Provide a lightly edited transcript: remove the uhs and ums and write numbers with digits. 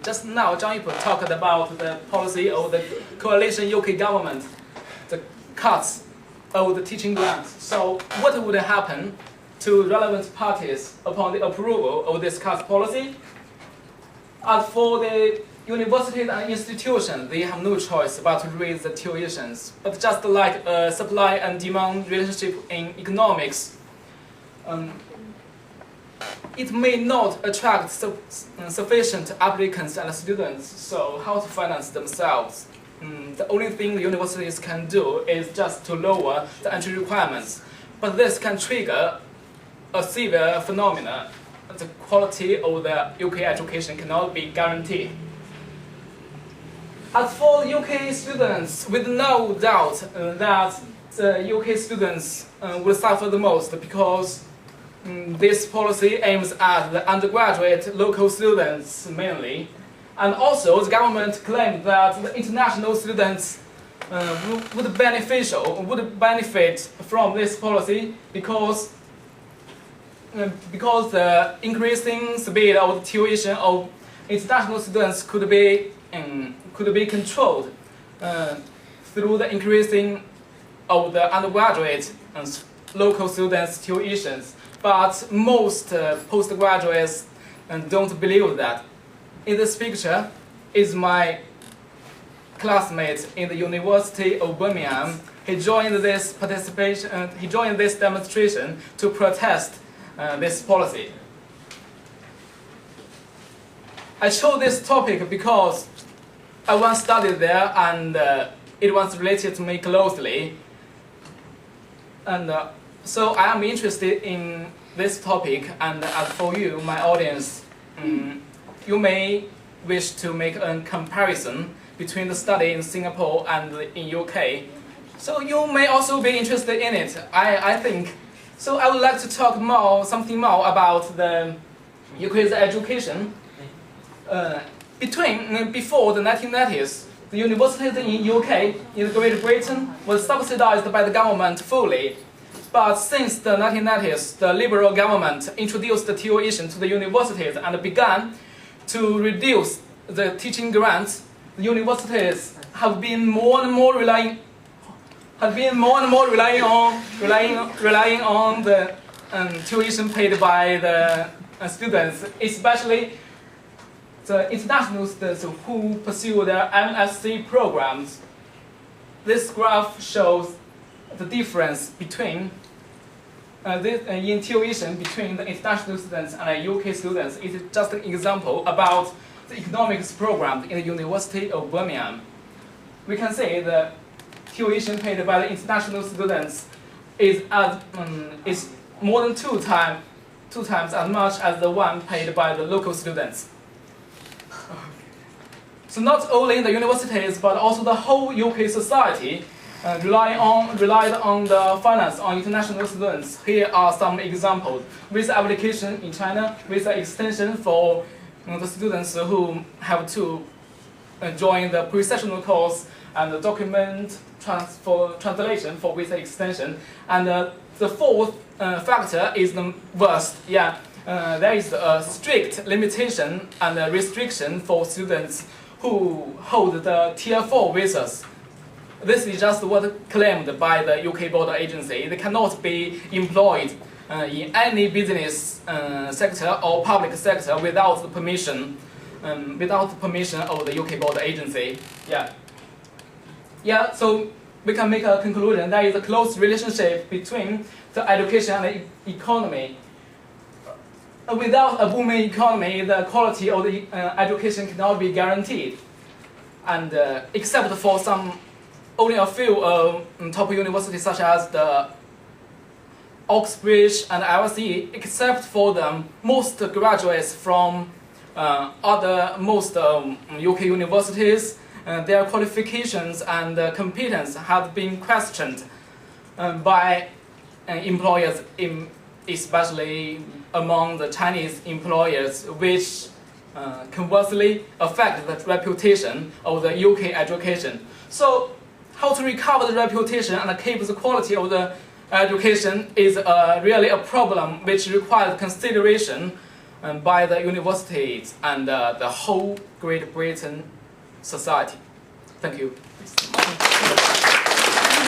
Just now, Zhang Yipeng talked about the policy of the coalition UK government, the cuts of the teaching grants. So what would happen to relevant parties upon the approval of this cut policy? As for the universities and institutions, they have no choice but to raise the tuitions. But just like a supply and demand relationship in economics, it may not attract sufficient applicants and students, so how to finance themselves? The only thing the universities can do is just to lower the entry requirements. But this can trigger a severe phenomenon. The quality of the UK education cannot be guaranteed. As for UK students, with no doubt that the UK students will suffer the most because this policy aims at the undergraduate local students mainly. And also, the government claimed that the international students would benefit from this policy because the increasing speed of the tuition of international students could be controlled through the increasing of the undergraduate and local students' tuitions. But most postgraduates don't believe that. In this picture is my classmate in the University of Birmingham. He joined this demonstration to protest this policy. I chose this topic because I once studied there and it was related to me closely. And so I am interested in this topic, and as for you, my audience, you may wish to make a comparison between the study in Singapore and in UK. So you may also be interested in it, I think. So I would like to talk something more about the UK's education. Before the 1990s, the universities in UK, in Great Britain, was subsidized by the government fully. But since the 1990s, the Liberal government introduced the tuition to the universities and began to reduce the teaching grants. The universities have been more and more relying on the tuition paid by the students, especially the international students who pursue their MSc programs. This graph shows the difference between in tuition between the international students and UK students. It is just an example about the economics program in the University of Birmingham. We can say the tuition paid by the international students is more than two times as much as the one paid by the local students. So not only the universities but also the whole UK society relied on the finance on international students. Here are some examples. Visa application in China, visa extension for the students who have to join the pre-sessional course, and the document translation for visa extension. And the fourth factor is the worst. There is a strict limitation and restriction for students who hold the Tier 4 visas. This is just what claimed by the UK border agency. They cannot be employed in any business sector or public sector without the permission of the UK border agency. So we can make a conclusion. There is a close relationship between the education and the economy. Without a booming economy, the quality of the education cannot be guaranteed. And except for only a few top universities such as the Oxbridge and LSE, except for them, most graduates from most UK universities, their qualifications and competence have been questioned by employers, especially among the Chinese employers, which conversely affect the reputation of the UK education. So how to recover the reputation and keep the quality of the education is really a problem which requires consideration by the universities and the whole Great Britain society. Thank you.